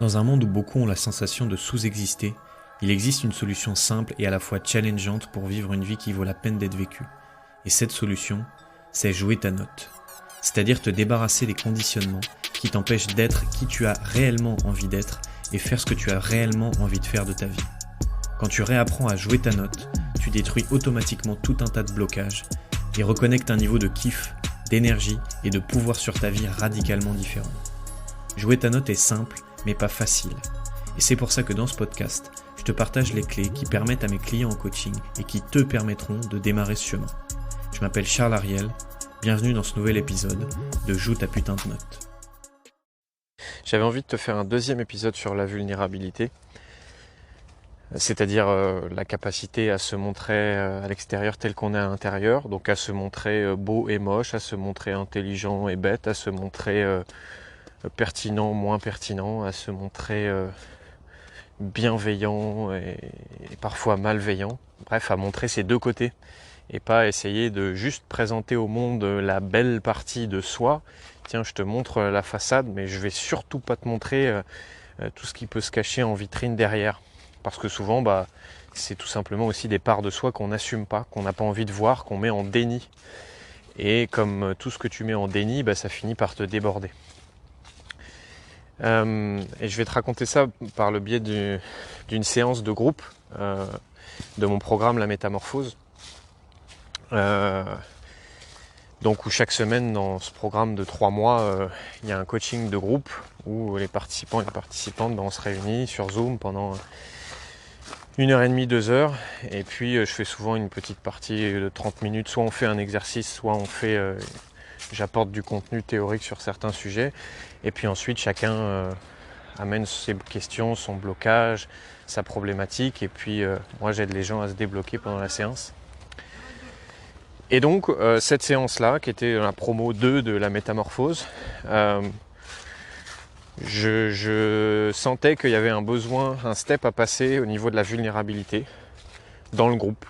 Dans un monde où beaucoup ont la sensation de sous-exister, il existe une solution simple et à la fois challengeante pour vivre une vie qui vaut la peine d'être vécue. Et cette solution, c'est jouer ta note. C'est-à-dire te débarrasser des conditionnements qui t'empêchent d'être qui tu as réellement envie d'être et faire ce que tu as réellement envie de faire de ta vie. Quand tu réapprends à jouer ta note, tu détruis automatiquement tout un tas de blocages et reconnectes un niveau de kiff, d'énergie et de pouvoir sur ta vie radicalement différent. Jouer ta note est simple, mais pas facile. Et c'est pour ça que dans ce podcast, je te partage les clés qui permettent à mes clients en coaching et qui te permettront de démarrer ce chemin. Je m'appelle Charles Ariel, bienvenue dans ce nouvel épisode de Joue ta putain de note. J'avais envie de te faire un deuxième épisode sur la vulnérabilité, c'est-à-dire la capacité à se montrer à l'extérieur tel qu'on est à l'intérieur, donc à se montrer beau et moche, à se montrer intelligent et bête, à se montrer pertinent, moins pertinent, à se montrer bienveillant et parfois malveillant, bref, à montrer ces deux côtés et pas essayer de juste présenter au monde la belle partie de soi. Tiens, je te montre la façade, mais je vais surtout pas te montrer tout ce qui peut se cacher en vitrine derrière, parce que souvent c'est tout simplement aussi des parts de soi qu'on n'assume pas, qu'on n'a pas envie de voir, qu'on met en déni, et comme tout ce que tu mets en déni, ça finit par te déborder. Et je vais te raconter ça par le biais d'une séance de groupe de mon programme La Métamorphose. Donc où chaque semaine dans ce programme de 3 mois, il y a un coaching de groupe où les participants et les participantes, on se réunit sur Zoom pendant 1h30, 2 heures, et puis je fais souvent une petite partie de 30 minutes, soit on fait un exercice, soit j'apporte du contenu théorique sur certains sujets, et puis ensuite chacun amène ses questions, son blocage, sa problématique, et puis moi j'aide les gens à se débloquer pendant la séance. Et donc cette séance-là, qui était la promo 2 de la métamorphose, je sentais qu'il y avait un besoin, un step à passer au niveau de la vulnérabilité dans le groupe.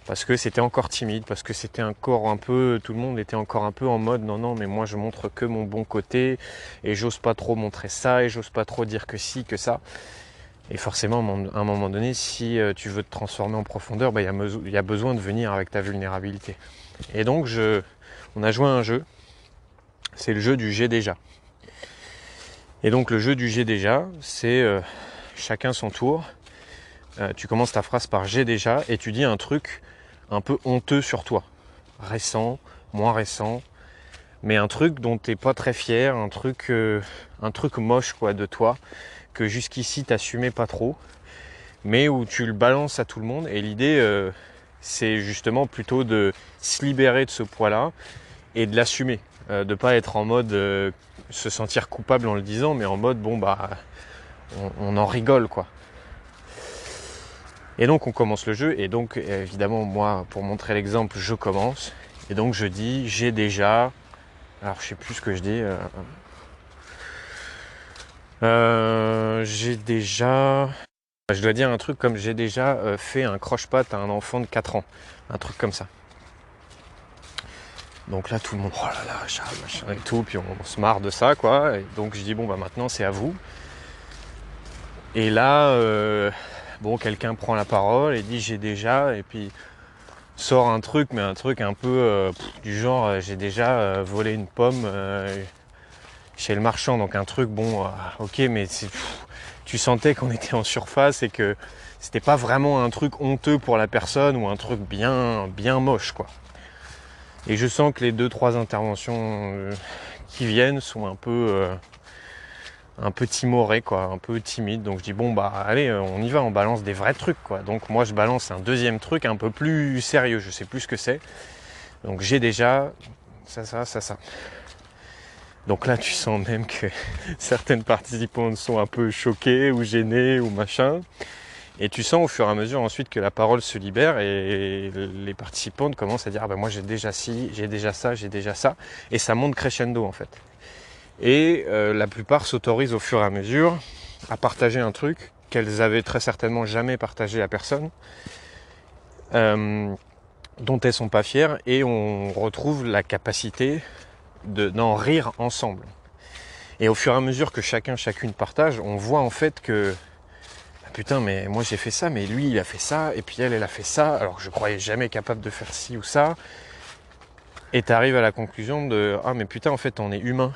Parce que c'était encore timide, parce que c'était encore un peu, tout le monde était encore un peu en mode non mais moi je montre que mon bon côté et j'ose pas trop montrer ça et j'ose pas trop dire que si, que ça. Et forcément à un moment donné, si tu veux te transformer en profondeur, il y a besoin de venir avec ta vulnérabilité. Et donc on a joué à un jeu, c'est le jeu du j'ai déjà. Et donc le jeu du j'ai déjà, c'est chacun son tour. Tu commences ta phrase par j'ai déjà et tu dis un truc un peu honteux sur toi, récent, moins récent, mais un truc dont t'es pas très fier, un truc moche de toi, que jusqu'ici t'assumais pas trop, mais où tu le balances à tout le monde. Et l'idée c'est justement plutôt de se libérer de ce poids-là et de l'assumer, de pas être en mode se sentir coupable en le disant, mais en mode on en rigole quoi. Et donc on commence le jeu, et donc évidemment moi pour montrer l'exemple je commence, et donc je dis j'ai déjà, alors je sais plus ce que je dis, j'ai déjà, je dois dire un truc comme j'ai déjà fait un croche-patte à un enfant de 4 ans, un truc comme ça. Donc là tout le monde, oh là là, Charles, machin et tout, puis on se marre de ça quoi, et donc je dis maintenant c'est à vous. Et là quelqu'un prend la parole et dit j'ai déjà, et puis sort un truc, mais un truc un peu du genre j'ai déjà volé une pomme chez le marchand, donc un truc ok, mais tu sentais qu'on était en surface et que c'était pas vraiment un truc honteux pour la personne ou un truc bien moche quoi. Et je sens que les 2-3 interventions qui viennent sont un peu timoré quoi, un peu timide, donc je dis allez on y va, on balance des vrais trucs quoi. Donc moi je balance un deuxième truc un peu plus sérieux, je sais plus ce que c'est, donc j'ai déjà ça. Donc là tu sens même que certaines participantes sont un peu choquées ou gênées ou machin, et tu sens au fur et à mesure ensuite que la parole se libère et les participantes commencent à dire moi j'ai déjà ci, j'ai déjà ça, et ça monte crescendo en fait. Et la plupart s'autorisent au fur et à mesure à partager un truc qu'elles avaient très certainement jamais partagé à personne, dont elles sont pas fières, et on retrouve la capacité d'en rire ensemble. Et au fur et à mesure que chacune partage, on voit en fait que putain, mais moi j'ai fait ça, mais lui il a fait ça, et puis elle a fait ça, alors que je croyais jamais capable de faire ci ou ça. Et tu arrives à la conclusion de ah mais putain en fait on est humain.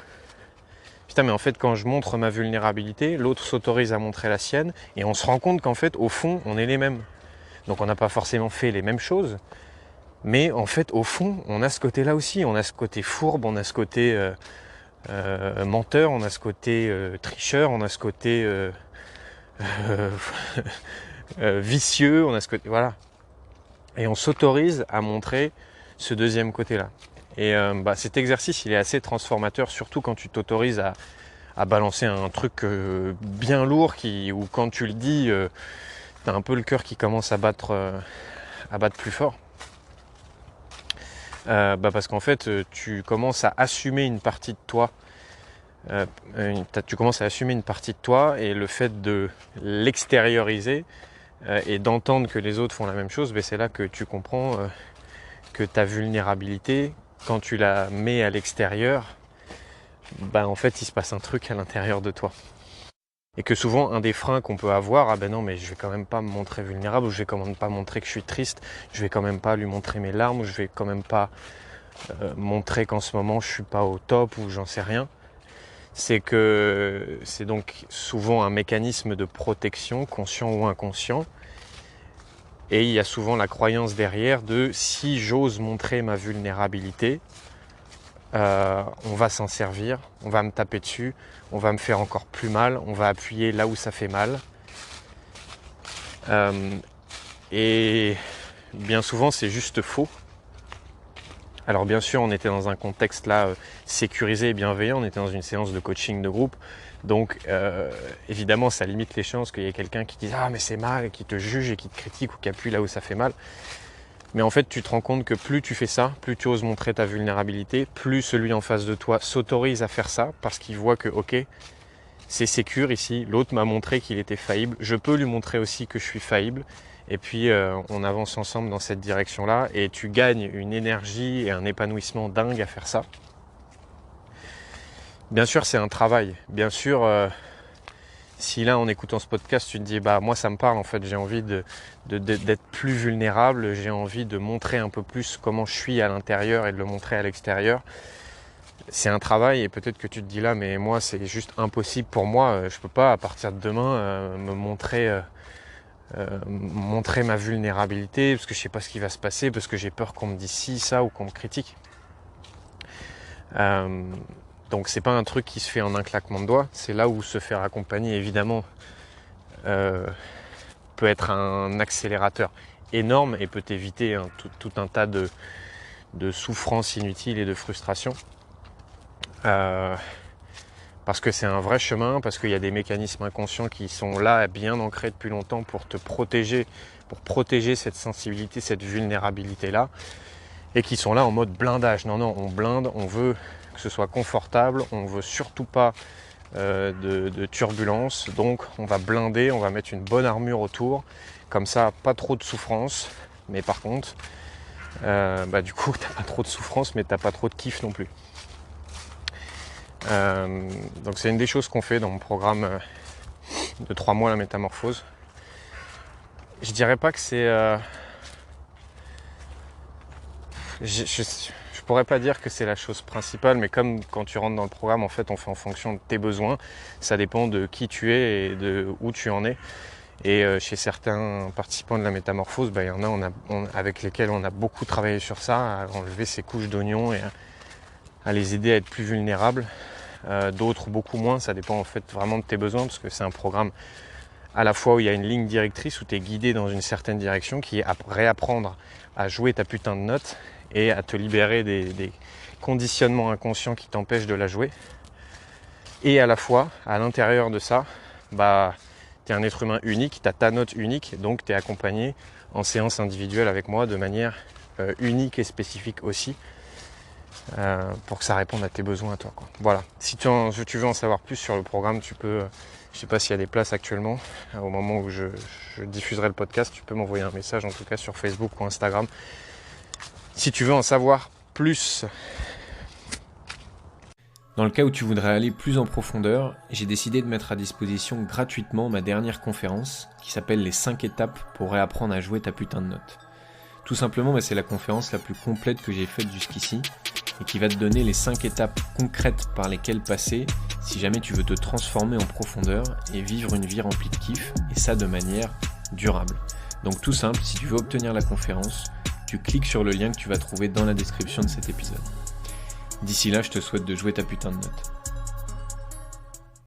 Putain mais en fait quand je montre ma vulnérabilité, l'autre s'autorise à montrer la sienne, et on se rend compte qu'en fait au fond on est les mêmes. Donc on n'a pas forcément fait les mêmes choses, mais en fait au fond on a ce côté-là aussi, on a ce côté fourbe, on a ce côté menteur, on a ce côté tricheur, on a ce côté vicieux, on a ce côté, voilà. Et on s'autorise à montrer ce deuxième côté-là. Et cet exercice, il est assez transformateur, surtout quand tu t'autorises à balancer un truc bien lourd, ou quand tu le dis, t'as un peu le cœur qui commence à battre plus fort. Parce qu'en fait, tu commences à assumer une partie de toi. Tu commences à assumer une partie de toi, et le fait de l'extérioriser et d'entendre que les autres font la même chose, c'est là que tu comprends que ta vulnérabilité, quand tu la mets à l'extérieur, en fait il se passe un truc à l'intérieur de toi. Et que souvent un des freins qu'on peut avoir, non mais je vais quand même pas me montrer vulnérable, ou je vais quand même pas montrer que je suis triste, je vais quand même pas lui montrer mes larmes, ou je vais quand même pas montrer qu'en ce moment je suis pas au top, ou j'en sais rien. C'est que c'est donc souvent un mécanisme de protection, conscient ou inconscient. Et il y a souvent la croyance derrière de si j'ose montrer ma vulnérabilité, on va s'en servir, on va me taper dessus, on va me faire encore plus mal, on va appuyer là où ça fait mal. Et bien souvent c'est juste faux. Alors bien sûr on était dans un contexte là sécurisé et bienveillant, on était dans une séance de coaching de groupe, donc évidemment ça limite les chances qu'il y ait quelqu'un qui dise ah mais c'est mal, et qui te juge et qui te critique ou qui appuie là où ça fait mal. Mais en fait tu te rends compte que plus tu fais ça, plus tu oses montrer ta vulnérabilité, plus celui en face de toi s'autorise à faire ça parce qu'il voit que ok, c'est sécure ici, l'autre m'a montré qu'il était faillible, je peux lui montrer aussi que je suis faillible. Et puis on avance ensemble dans cette direction-là, et tu gagnes une énergie et un épanouissement dingue à faire ça. Bien sûr, c'est un travail. Bien sûr, si là, en écoutant ce podcast, tu te dis moi ça me parle, en fait, j'ai envie d'être plus vulnérable, j'ai envie de montrer un peu plus comment je suis à l'intérieur et de le montrer à l'extérieur. C'est un travail, et peut-être que tu te dis là, mais moi c'est juste impossible pour moi, je peux pas à partir de demain me montrer ma vulnérabilité parce que je sais pas ce qui va se passer, parce que j'ai peur qu'on me dise ci, ça, ou qu'on me critique. Donc c'est pas un truc qui se fait en un claquement de doigts. C'est là où se faire accompagner évidemment peut être un accélérateur énorme et peut éviter tout un tas de souffrances inutiles et de frustrations. Parce que c'est un vrai chemin, parce qu'il y a des mécanismes inconscients qui sont là, bien ancrés depuis longtemps pour te protéger, pour protéger cette sensibilité, cette vulnérabilité-là, et qui sont là en mode blindage. Non, on blinde, on veut que ce soit confortable, on veut surtout pas de turbulence, donc on va blinder, on va mettre une bonne armure autour, comme ça, pas trop de souffrance, mais par contre, du coup, t'as pas trop de souffrance, mais t'as pas trop de kiff non plus. Donc c'est une des choses qu'on fait dans mon programme de 3 mois, la métamorphose. Je dirais pas que c'est... je pourrais pas dire que c'est la chose principale, mais comme quand tu rentres dans le programme, en fait, on fait en fonction de tes besoins. Ça dépend de qui tu es et de où tu en es. Et chez certains participants de la métamorphose, il y en a avec lesquels on a beaucoup travaillé sur ça, à enlever ces couches d'oignons et à les aider à être plus vulnérables. D'autres beaucoup moins, ça dépend en fait vraiment de tes besoins, parce que c'est un programme à la fois où il y a une ligne directrice, où tu es guidé dans une certaine direction, qui est à réapprendre à jouer ta putain de note et à te libérer des conditionnements inconscients qui t'empêchent de la jouer. Et à la fois, à l'intérieur de ça, tu es un être humain unique, tu as ta note unique, donc tu es accompagné en séance individuelle avec moi de manière unique et spécifique aussi. Pour que ça réponde à tes besoins à toi, quoi. Voilà. Si tu veux en savoir plus sur le programme, tu peux, je sais pas s'il y a des places actuellement, au moment où je diffuserai le podcast, tu peux m'envoyer un message en tout cas sur Facebook ou Instagram. Si tu veux en savoir plus. Dans le cas où tu voudrais aller plus en profondeur, j'ai décidé de mettre à disposition gratuitement ma dernière conférence qui s'appelle les 5 étapes pour réapprendre à jouer ta putain de note. Tout simplement, c'est la conférence la plus complète que j'ai faite jusqu'ici et qui va te donner les 5 étapes concrètes par lesquelles passer si jamais tu veux te transformer en profondeur et vivre une vie remplie de kiff, et ça de manière durable. Donc tout simple, si tu veux obtenir la conférence, tu cliques sur le lien que tu vas trouver dans la description de cet épisode. D'ici là, je te souhaite de jouer ta putain de note.